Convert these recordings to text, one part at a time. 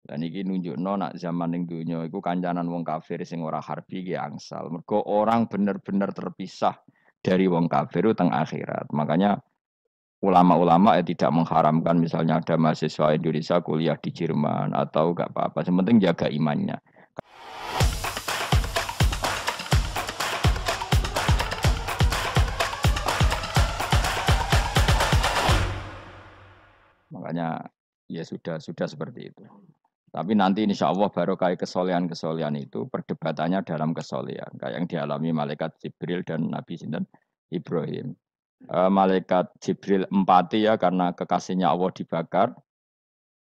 Dan iki nunjukno nak zaman ning donya iku kancanan wong kafir sing ora harbi ki angsal. Mergo orang bener-bener terpisah dari wong kafir itu teng akhirat. Makanya ulama-ulama tidak mengharamkan misalnya ada mahasiswa Indonesia kuliah di Jerman atau enggak apa-apa. Yang penting jaga imannya. Makanya ya sudah seperti itu. Tapi nanti insya Allah baru kayak kesolehan-kesolehan itu perdebatannya dalam kesolehan. Kayak yang dialami malaikat Jibril dan Nabi Sinten Ibrahim. Malaikat Jibril empati ya karena kekasihnya Allah dibakar.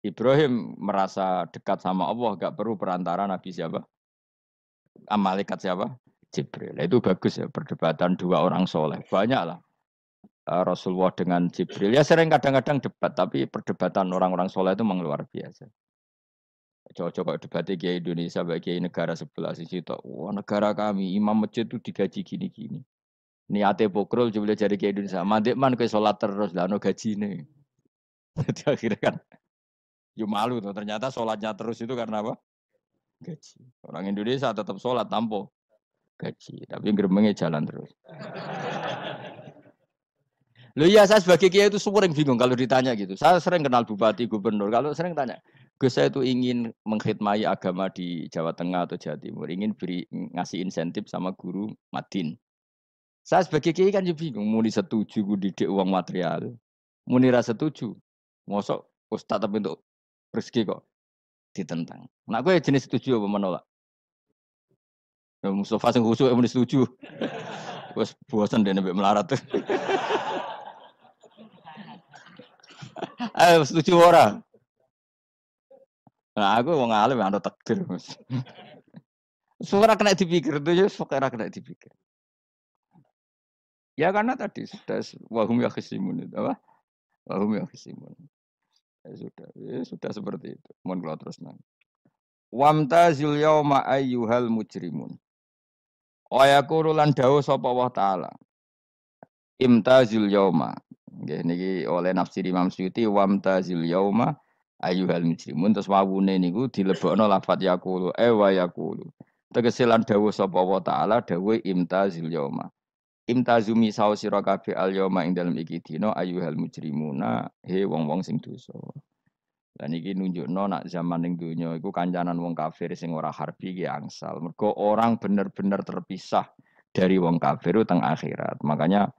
Ibrahim merasa dekat sama Allah, gak perlu perantara Nabi siapa? Malaikat siapa? Jibril. Itu bagus ya perdebatan dua orang soleh. Banyak lah. Rasulullah dengan Jibril. Ya sering kadang-kadang debat, tapi perdebatan orang-orang soleh itu memang luar biasa. Coba debat Kiai Indonesia bagi Kiai negara sebelah sisi itu. Wah negara kami imam masjid itu digaji gini-gini. Niate pokrol coba jadi Kiai Indonesia. Mandek man ke sholat terus lah no gaji nih. Jadi akhirnya kan, ya malu tuh. Ternyata sholatnya terus itu karena apa? Gaji. Orang Indonesia tetap sholat tanpa gaji, tapi gerbangnya jalan terus. Loh iya saya sebagai kiai itu sering bingung kalau ditanya gitu. Saya sering kenal bupati, gubernur. Kalau sering tanya, Gus saya itu ingin mengkhidmati agama di Jawa Tengah atau Jawa Timur, ingin beri ngasih insentif sama guru Madin. Saya sebagai kiai kan juga bingung, muni setuju gue didik uang material, muni rasa setuju, mosok ustad tapi untuk rezeki kok ditentang. Nah gue jenis setuju apa menolak? Ya, Mustafa sing khusyuk muni setuju. Wes bosan deh nabi melarat tuh. Ayo setuju orang. Nah, aku wong alim ana takdir, Mas. Suara kena dipikir itu ya suara kena dipikir. Ya karena tadi sudah wahum ya khisimun itu apa? Wahum ya khisimun. Ya sudah seperti itu. Mohon kalau terus nang. Wamtazil yauma ayyuhal mujrimun. Wa yaqulu lan dawuh sapa Allah taala. Imtazil yauma. Nggih niki oleh nafsir Imam Suyuti wamtazil yauma ayyuhal mujrimun terus wawune niku dilebokno lafat yaqulu wa yaqulu. Tegese lan dawuh sapa Allah taala dawuh imtazil yauma. Imtazumi saos sira kabeh al yauma ing dalem iki dina ayyuhal mujrimuna he wong-wong sing dosa. Lan iki nunjukno nak zaman ning donya iku kancanan wong kafir sing ora harbi ki angsal. Mergo orang bener-bener terpisah dari wong kafir itu teng akhirat. Makanya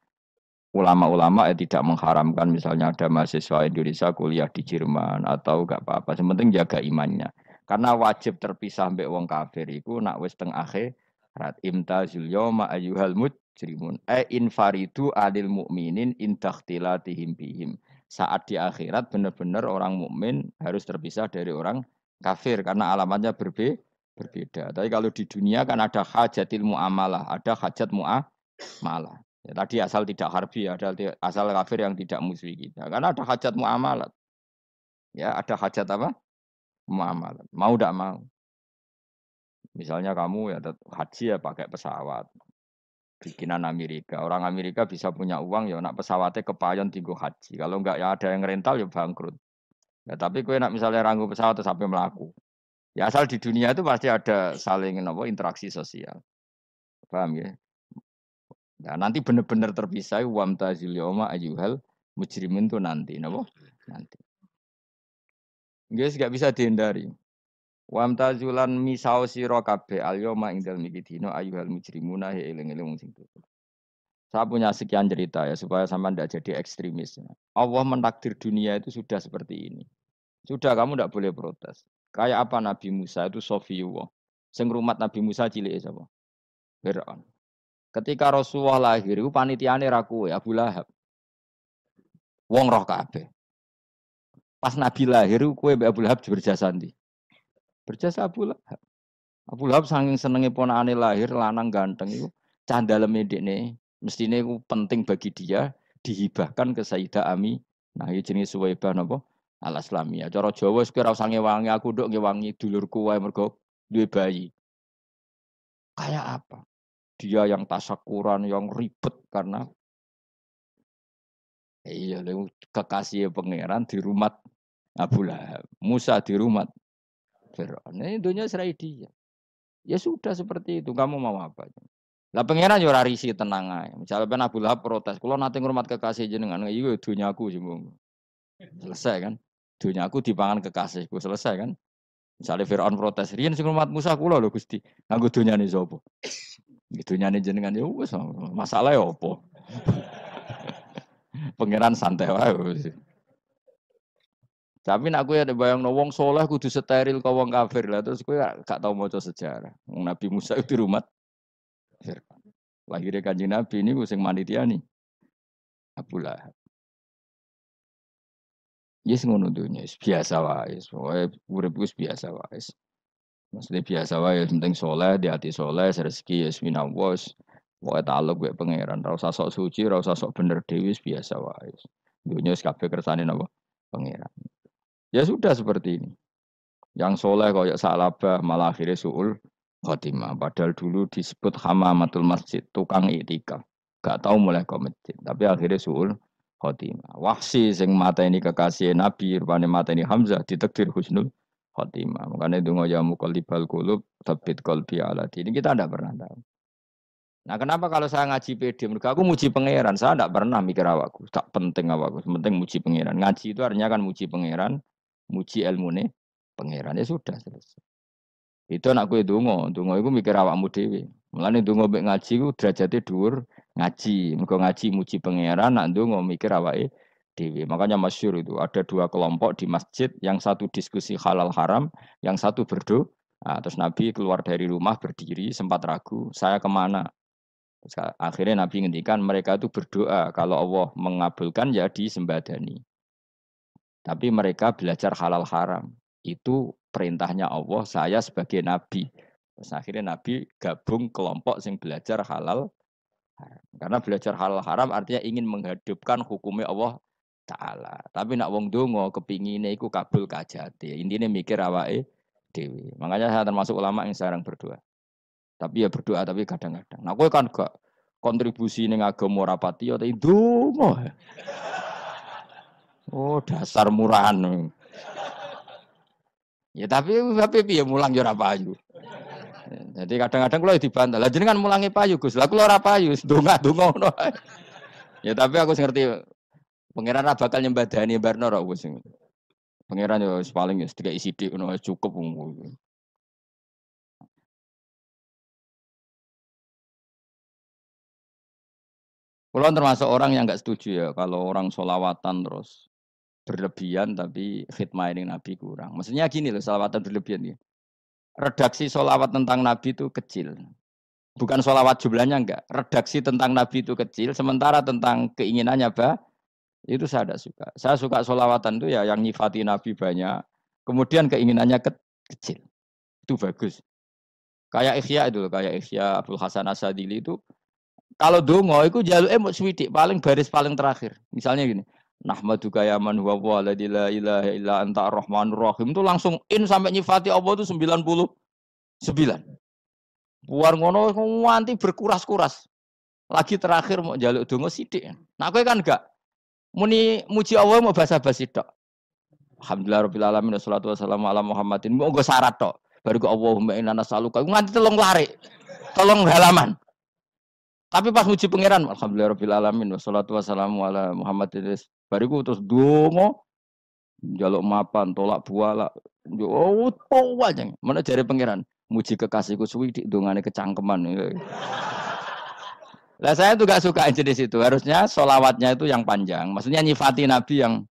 ulama-ulama tidak mengharamkan misalnya ada mahasiswa Indonesia kuliah di Jerman atau enggak apa-apa. Yang penting jaga imannya. Karena wajib terpisah mbek wong kafir iku nak wis teng akhirat. Imtazul yauma ayyuhal mujrimun. Infaridu adil mukminin indakhtilatihim bihim. Saat di akhirat benar-benar orang mukmin harus terpisah dari orang kafir karena alamatnya berbeda. Tapi kalau di dunia kan ada hajatil muamalah, ada hajat muamalah. Ya, tadi asal tidak harbi, ada asal kafir yang tidak musuhi kita. Karena ada hajat muamalat. Ya, ada hajat apa? Muamalat. Mau tidak mau. Misalnya kamu ya haji ya pakai pesawat. Bikinan Amerika. Orang Amerika bisa punya uang ya nak pesawatnya kepayon tinggu haji. Kalau enggak ya ada yang rental ya bangkrut. Ya tapi kue nak misalnya ranggu pesawat terus sampai melaku. Ya asal di dunia itu pasti ada saling apa interaksi sosial. Paham ya? Nah, nanti benar-benar terpisah wamtazil yauma ayyuhal mujrimin tuh nanti, napa? Nanti. Guys, gak bisa dihindari. Wamtazulan misau sira kabeh al yauma ing dalem iki dina ayyuhal mujrimuna he eling-eling wong sing dosa. Saya punya sekian cerita ya supaya sampean tidak jadi ekstremis. Allah mentakdir dunia itu sudah seperti ini. Sudah kamu tidak boleh protes. Kayak apa Nabi Musa itu Sofiyullah. Sing rumat Nabi Musa cilik sapa? Fir'aun. Ketika Rasulullah lahir itu panitiane ra kowe Abu Lahab. Wong roh kabeh. Pas Nabi lahir kowe mbek Abu Lahab berjasa ndi? Berjasa Abu Lahab. Abu Lahab saking senenge ponakane lahir lanang ganteng iku candaleme dekne mestine iku penting bagi dia dihibahkan ke Sayyidah Ami. Nah, iki jenenge Suwaibah napa? Al-Islamiyah. Cara Jawa wis ora usah ngewangi aku nduk ngewangi dulurku wae mergo duwe bayi. Kayak apa? Dia yang tasyakuran, yang ribet karena iya kekasih pangeran di rumah Abu Lahab. Musa di rumah Fir'aun. Ini dunia serai dia. Ya sudah seperti itu. Kamu mau apa? Lah pangeran yo ora risi tenang ae. Misalnya ben Abu Lahab protes, kula nate ngurmat kekasih jenengan, iya dunyaku sih mung. Selesai kan? Dunyaku dipangan kekasihku, selesai kan? Misalnya Firaun protes, riyen sing ngurmat Musa kula lho Gusti. Nganggo dunyane sapa? Dunyane jenengan ya wis masalah ya apa? Pangeran santai wae wis. Tapi nek kowe ada bayangno wong saleh kudu steril ka wong kafir lah terus kowe gak tau maca sejarah. Wong Nabi Musa itu rumat Firaun. Lahirnya Kanjeng Nabi ini sing manitiani Abu Lahab. Yes ngono dunya, biasa wae. Pokoke urip wis biasa wae. Maksudnya biasa wae, penting soleh, di hati soleh, rezeki ya minallah. Pokoke taluk mek pangeran, ora usah sok suci, ora usah sok bener dhewe biasa wae. Dunya wis kabeh kersane napa? Pangeran. Ya sudah seperti ini. Yang soleh koyok salabah malah akhirnya suul khotimah. Padahal dulu disebut hamamatul masjid, tukang iktikaf. Gak tahu mulai ke masjid, tapi akhirnya suul khotimah. Wahsi sing mata ini kekasih Nabi, rupanya mata ini Hamzah ditakdir husnul khotimah. Makanya itu ya muqallibal qulub tsabbit qalbi ala ini kita tidak pernah tahu. Nah, kenapa kalau saya ngaji PD? Mereka aku muji pangeran, saya tidak pernah mikir awakku, tak penting awakku, penting muji pangeran. Ngaji itu artinya kan muji pangeran, muji ilmune pangeran ya sudah selesai. Itu anak gue dongo itu mikir awakmu dhewe. Mulane dongo mek ngaji ku derajate dhuwur ngaji. Mergo ngaji muji pangeran, nak dongo mikir awake dhewe. Makanya masyhur itu ada dua kelompok di masjid, yang satu diskusi halal haram, yang satu berdoa. Nah, terus Nabi keluar dari rumah berdiri sempat ragu, saya kemana? Terus akhirnya Nabi ngendikan mereka itu berdoa kalau Allah mengabulkan ya disembadani. Tapi mereka belajar halal haram. Itu perintahnya Allah, saya sebagai nabi. Terus akhirnya Nabi gabung kelompok yang belajar halal haram. Karena belajar halal haram artinya ingin menghidupkan hukumnya Allah Ta'ala. Tapi nak wong dongo kepingine iku kabul kajati. Intinya mikir awake dewi. Makanya saya termasuk ulama yang jarang berdoa. Tapi ya berdoa tapi kadang-kadang. Nah, kowe kan gak kontribusi ning agama rapati ya ndonga. Oh, dasar murahan. Ya tapi piye mulang ya ora payu. Jadi kadang-kadang kula dibantah. Lah jenengan mulangi payu Gus. Lah kula ora payu, ndonga-ndonga ngono. Ya tapi aku ngerti pangeran ra bakal nyembadani barno ra wis. Pangeran ya paling ya sedikit sithik ngono cukup. Kula termasuk orang yang enggak setuju ya kalau orang sholawatan terus berlebihan tapi khidmah ini Nabi kurang. Maksudnya gini loh, sholawatan berlebihan ya. Redaksi sholawat tentang Nabi itu kecil. Bukan sholawat jumlahnya enggak. Redaksi tentang Nabi itu kecil, sementara tentang keinginannya itu saya tidak suka. Saya suka sholawatan itu ya yang nyifati Nabi banyak, kemudian keinginannya kecil. Itu bagus. Kayak Ikhya itu loh, kayak Ikhya Abdul Hasan Asadili itu kalau dongo itu jaluk mau swidik paling baris paling terakhir. Misalnya gini, Nahmaduka ya man huwa la ilaha illa anta ar-rahmanur rahim itu langsung in sampai nyifati Allah itu 99. Buar ngono nganti berkuras-kuras. Lagi terakhir mau jaluk dongo sithik. Nah kowe kan enggak muni muji Allah mau basa-basi tok. Alhamdulillah rabbil alamin wassalatu wassalamu ala Muhammadin. Mau nggo syarat tok. Baru ke Allahumma inna nas'aluka nganti telung lari. Tolong halaman. Tapi pas muji pangeran, alhamdulillah rabbil alamin wassalatu wassalamu ala Muhammadin. Bariku terus dongo njaluk mapan, tolak buala. Oh, tau aja. Mana jare pangeran? Muji kekasihku suwi dik dongane kecangkeman. Lah saya tuh gak suka jenis itu. Harusnya solawatnya itu yang panjang. Maksudnya nyifati Nabi yang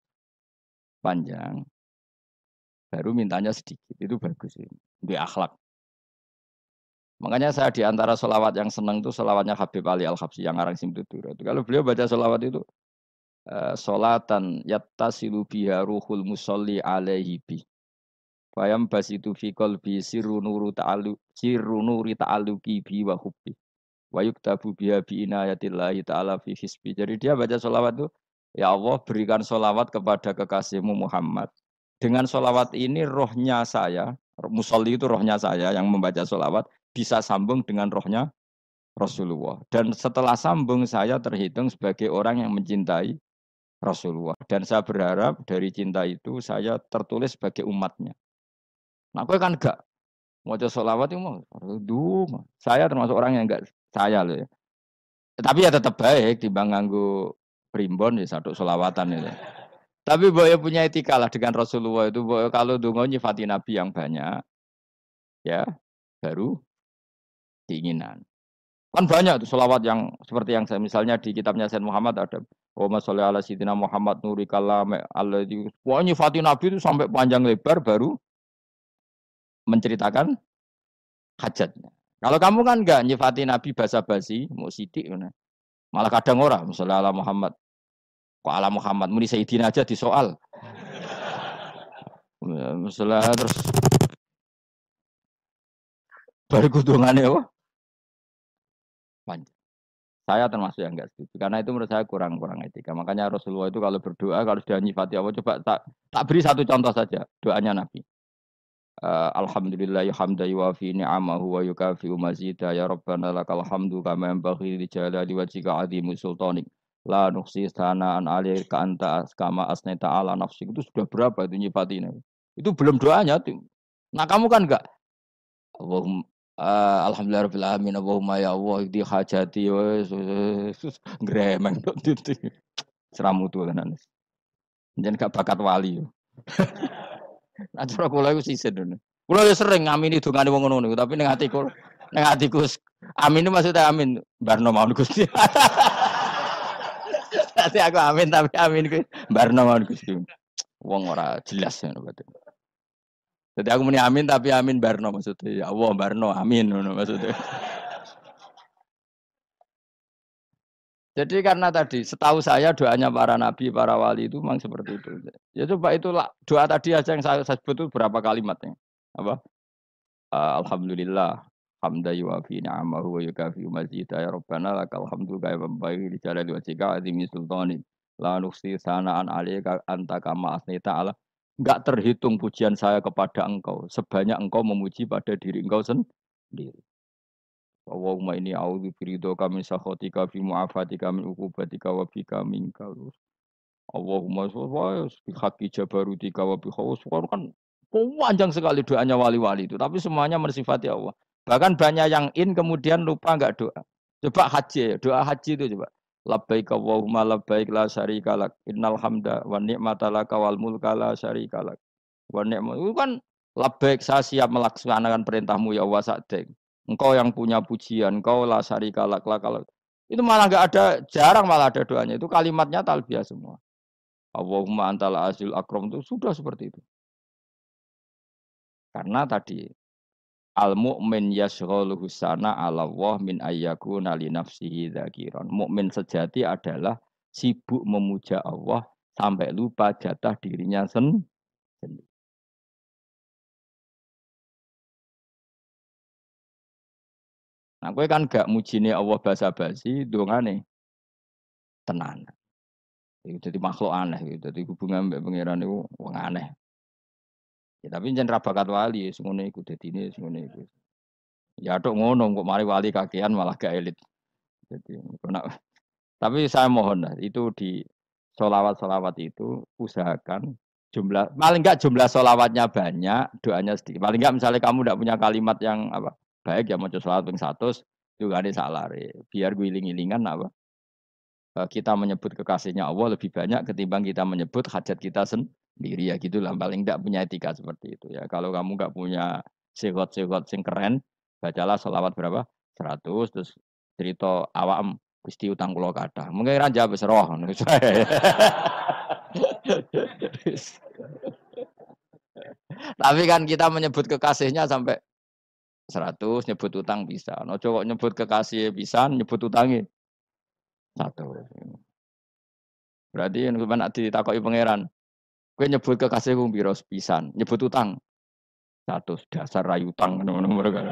panjang. Baru mintanya sedikit. Itu bagus. Di akhlak. Makanya saya di antara solawat yang senang itu solawatnya Habib Ali Al-Habsyi yang ngarang Simtutura. Kalau beliau baca solawat itu solatan yattasilu biha ruhul musolli alaihi bi. Fayam basitu fi qalbi sirru nuri ta'aluki bi wa hubbi. Wa yuktabu biha bi inayatillahi ta'ala fi hisbi. Jadi dia baca solawat itu, ya Allah berikan solawat kepada kekasihmu Muhammad. Dengan solawat ini rohnya saya, musolli itu rohnya saya yang membaca solawat, bisa sambung dengan rohnya Rasulullah. Dan setelah sambung saya terhitung sebagai orang yang mencintai Rasulullah. Dan saya berharap dari cinta itu saya tertulis sebagai umatnya. Nah, kowe kan gak maca sholawat itu mau saya termasuk orang yang enggak saya loh ya. Tapi ya tetap baik timbang nganggo primbon ya satu sholawatan itu. Tapi mbok ya punya etika lah dengan Rasulullah itu mbok kalau donga nyifati Nabi yang banyak ya baru keinginan. Kan banyak tuh selawat yang seperti yang saya misalnya di kitabnya Sayyid Muhammad ada Allahumma sholli ala sayyidina Muhammad nuri kalam alladzi wah nyifati Nabi itu sampai panjang lebar baru menceritakan hajatnya. Kalau kamu kan enggak nyifati Nabi basa-basi mau sidik mana. Malah kadang orang misalnya ala Muhammad kok ala Muhammad muni sayyidina aja disoal. Misalnya terus baru kudungannya apa? Panjang. Saya termasuk yang enggak setuju karena itu menurut saya kurang etika. Makanya Rasulullah itu kalau berdoa kalau sudah nyifati Allah coba tak beri satu contoh saja doanya Nabi. Alhamdulillahi hamda yuwafi ni'amahu wa yukafi'u mazida ya rabbana lakal hamdu kama yanbaghi li jalali wajhika azimi sultanik la nuhsi sana'an 'alaika anta kama asnaita 'ala nafsik. Itu sudah berapa itu nyifati Nabi. Itu belum doanya tuh. Nah kamu kan enggak Allahumma alhamdulillahirabbil alamin Allahumma ya Allah di hajati wes gremeng tok titik. Seramu tuh tenan. Jangan gak bakat wali. Nah cara kula iku sisen ngono. Kula ya sering ngamini dongane wong ngono niku, tapi ning atiku amin itu maksudnya amin barno mawon Gusti. Dadi aku amin tapi amin ku barno mawon Gusti. Wong ora jelas ngono berarti. Jadi aku muni amin tapi amin barno maksudnya. Ya Allah barno amin ngono maksudnya. Jadi karena tadi setahu saya doanya para nabi, para wali itu memang seperti itu. Ya coba itulah doa tadi aja yang saya sebut itu berapa kalimatnya. Apa? Alhamdulillah hamda yuwafi ni'amahu wa yukafi mazida ya rabbana lakal hamdu kaya membaiki di jalali wajhika azimi sultanin la nuksi sanaan alaika anta kama asnita ala. Enggak terhitung pujian saya kepada engkau sebanyak engkau memuji pada diri engkau sendiri. Allahumma inni a'udzu biridhoka min sakhatika fi mu'afatika min uqubatika wa bika minka. Allahumma sholli bi haqqi jabarutika wa bi kan panjang sekali doanya wali-wali itu, tapi semuanya mensifati Allah. Bahkan banyak yang kemudian lupa enggak doa. Coba haji, doa haji itu coba. Labbaik Allahumma labbaik la syarika lak. Innal hamda wa ni'mata laka wal mulka la syarika lak. Wa ni'mat itu kan labbaik saya siap melaksanakan perintahmu ya Allah sa'dek. Engkau yang punya pujian, engkau la syarika lak. Itu malah enggak ada, jarang malah ada doanya. Itu kalimatnya talbiyah semua. Allahumma antal azil akram itu sudah seperti itu. Karena tadi al mukmin yashghaluhu sana ala Allah min ayyakuna li nafsihi dzakiran. Mukmin sejati adalah sibuk memuja Allah sampai lupa jatah dirinya sendiri. Nah, kowe kan gak mujine Allah basa-basi, dongane tenan. Itu jadi makhluk aneh gitu. Jadi hubungan mbek pangeran itu wong aneh. Ya, tapi jangan rabakat wali, semuanya ikut jadi ini, semuanya ikut. Ya dok ngono, kok mari wali kakean malah gak elit. Jadi, tapi saya mohon lah, itu di solawat-solawat itu usahakan jumlah, paling enggak jumlah solawatnya banyak, doanya sedikit. Paling enggak misalnya kamu tidak punya kalimat yang apa baik ya mau solawat ping 100 juga ada salah. Biar guling-gilingan apa kita menyebut kekasihnya Allah lebih banyak ketimbang kita menyebut hajat kita sendiri ya gitulah. Paling enggak punya etika seperti itu ya. Kalau kamu enggak punya segot-segot sing keren, bacalah solawat berapa 100 terus cerita awam Gusti utang kula kathah. Mengke ra jawab wis roh. Tapi kan kita menyebut kekasihnya sampai 100, nyebut utang bisa. Ojo kok nyebut kekasih pisan, nyebut utangi 100. Berarti yen sampeyan ditakoki pangeran, kowe nyebut kekasihku piro pisan, nyebut utang 100, dasar rayu utang ngono-ngono mereka.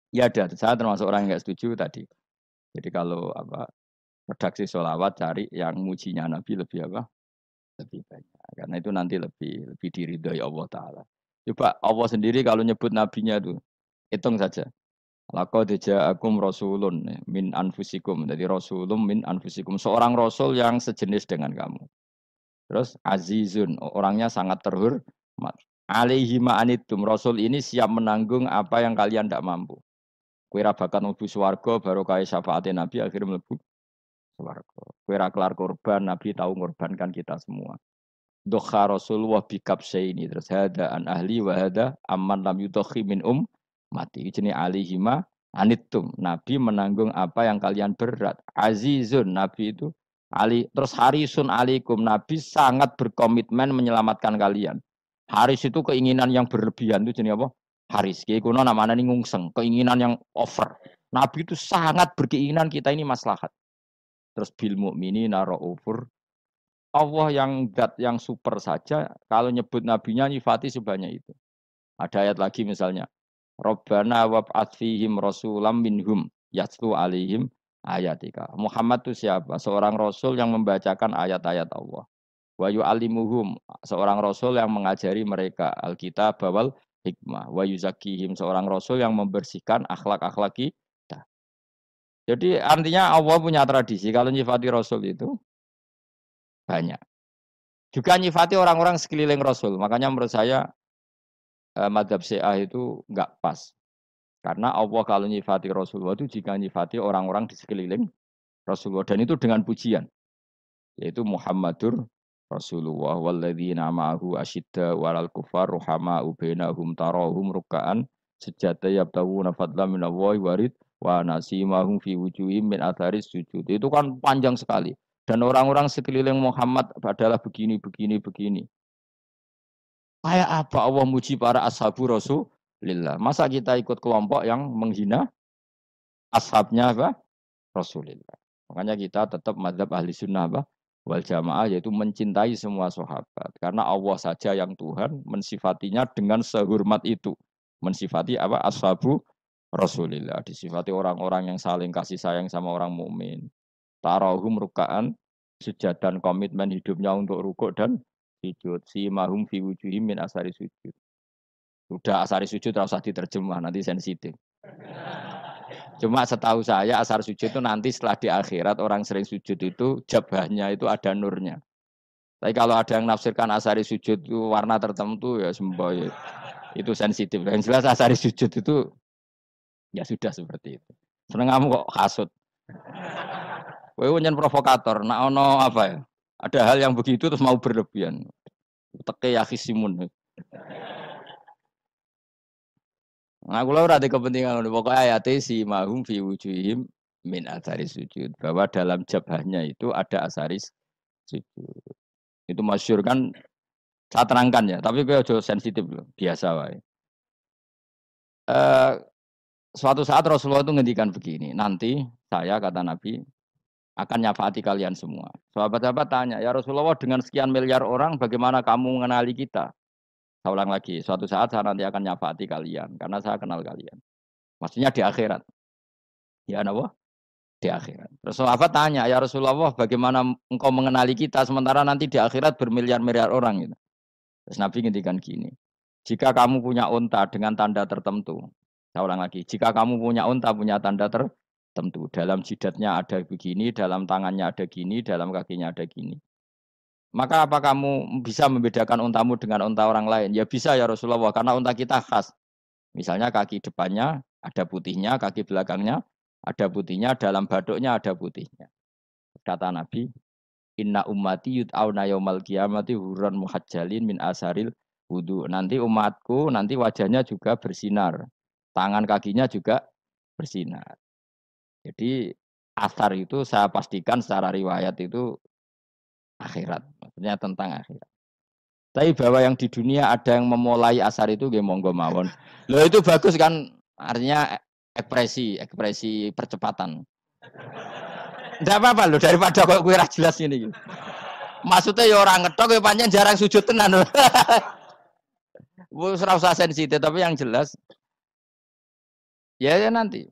Ya ada, saya termasuk orang yang enggak setuju tadi. Jadi kalau apa redaksi sholawat cari yang mujinya Nabi lebih apa? Lebih banyak. Karena itu nanti lebih lebih diridhoi Allah Taala. Coba Allah sendiri kalau nyebut nabinya itu hitung saja. Laqad ja'akum rasulun min anfusikum. Jadi rasulun min anfusikum. Seorang rasul yang sejenis dengan kamu. Terus azizun, orangnya sangat terhormat. Alaihi ma'anitum. Rasul ini siap menanggung apa yang kalian tidak mampu. Kowe ra bakal mlebu swarga baru kaya syafaate Nabi akhirnya mlebu swarga. Kowe ra kelar korban, Nabi tahu ngorbankan kita semua. Dokha Rasulullah bikap ini terus hada an ahli wa hada amman lam yudokhi min mati jenis alihima anitum. Nabi menanggung apa yang kalian berat. Azizun Nabi itu ali terus harisun alikum. Nabi sangat berkomitmen menyelamatkan kalian. Haris itu keinginan yang berlebihan itu jenis apa? Haris. Kayak kuno namanya nih ngungseng, keinginan yang over. Nabi itu sangat berkeinginan kita ini maslahat. Terus bil mukminina raufur. Allah yang zat yang super saja kalau nyebut nabinya nyifati sebanyak itu. Ada ayat lagi misalnya, Rabbana wab'ats fihim rasulam minhum yatlu alaihim ayatika. Muhammad itu siapa? Seorang rasul yang membacakan ayat-ayat Allah. Wa yu'allimuhum, seorang rasul yang mengajari mereka Alkitab wal hikmah. Wa yuzakkihim, seorang rasul yang membersihkan akhlak-akhlak kita. Jadi artinya Allah punya tradisi kalau nyifati rasul itu banyak. Juga nyifati orang-orang sekeliling Rasul. Makanya menurut saya madhab Syiah itu enggak pas. Karena Allah kalau nyifati Rasulullah itu jika nyifati orang-orang di sekeliling Rasulullah. Dan itu dengan pujian. Yaitu Muhammadur Rasulullah. Walladzina ma'ahu asyidda walal kufar ruhama'u bainahum tarahum ruka'an sejata yabtawuna fadla minallahi warid wa nasimahum fi wujuhim min atharis sujud. Itu kan panjang sekali. Dan orang-orang sekeliling Muhammad adalah begini. Kayak apa Allah muji para ashabu Rasulillah? Masa kita ikut kelompok yang menghina ashabnya apa? Rasulillah. Makanya kita tetap mazhab ahli sunnah apa? Wal jamaah yaitu mencintai semua sahabat. Karena Allah saja yang Tuhan mensifatinya dengan sehormat itu. Mensifati apa? Ashabu Rasulillah. Disifati orang-orang yang saling kasih sayang sama orang mukmin. Tarahum rukaan sujud dan komitmen hidupnya untuk rukuk dan sujud. Si mahum fi wujuhim min asari sujud. Udah asari sujud tidak usah diterjemah, nanti sensitif. Cuma setahu saya asar sujud itu nanti setelah di akhirat orang sering sujud itu jabahnya itu ada nurnya. Tapi kalau ada yang nafsirkan asari sujud itu warna tertentu ya semboy. Itu sensitif. Yang jelas asari sujud itu ya sudah seperti itu. Seneng kamu kok hasut. Kowe nyen provokator, nak ono apa ya? Ada hal yang begitu terus mau berlebihan. Teke ya khisimun. Nah, kula ora ada kepentingan ngono. Pokoke ayate si mahum fi wujuhim min atharis sujud. Bahwa dalam jabahnya itu ada asaris sujud. Itu masyhur kan saya terangkan ya, tapi kowe aja sensitif loh, biasa wae. Suatu saat Rasulullah itu ngendikan begini, nanti saya kata Nabi akan nyafaati kalian semua. Sahabat-sahabat tanya, ya Rasulullah dengan sekian miliar orang bagaimana kamu mengenali kita? Saya ulang lagi, suatu saat saya nanti akan nyafaati kalian, karena saya kenal kalian. Maksudnya di akhirat. Ya apa? Di akhirat. Terus sahabat tanya, ya Rasulullah bagaimana engkau mengenali kita sementara nanti di akhirat bermiliar-miliar orang gitu. Terus Nabi ngendikan gini, jika kamu punya unta dengan tanda tertentu, saya ulang lagi, jika kamu punya unta punya tanda tertentu, dalam jidatnya ada begini, dalam tangannya ada gini, dalam kakinya ada gini. Maka apa kamu bisa membedakan untamu dengan unta orang lain? Ya bisa ya Rasulullah, karena unta kita khas. Misalnya kaki depannya ada putihnya, kaki belakangnya ada putihnya, dalam baduknya ada putihnya. Kata Nabi, inna ummati yud'auna yaumal qiyamati hurran muhajjalin min asaril wudu. Nanti umatku nanti wajahnya juga bersinar. Tangan kakinya juga bersinar. Jadi asar itu saya pastikan secara riwayat itu akhirat. Maksudnya tentang akhirat. Tapi bahwa yang di dunia ada yang memulai asar itu nggih monggo mawon. Loh itu bagus kan, artinya ekspresi percepatan. Ndak apa-apa loh daripada kok kowe ra jelas ini. Maksudnya ya orang ngetok ya pancen jarang sujud tenan. Wis ora usah sensitif tapi yang jelas ya nanti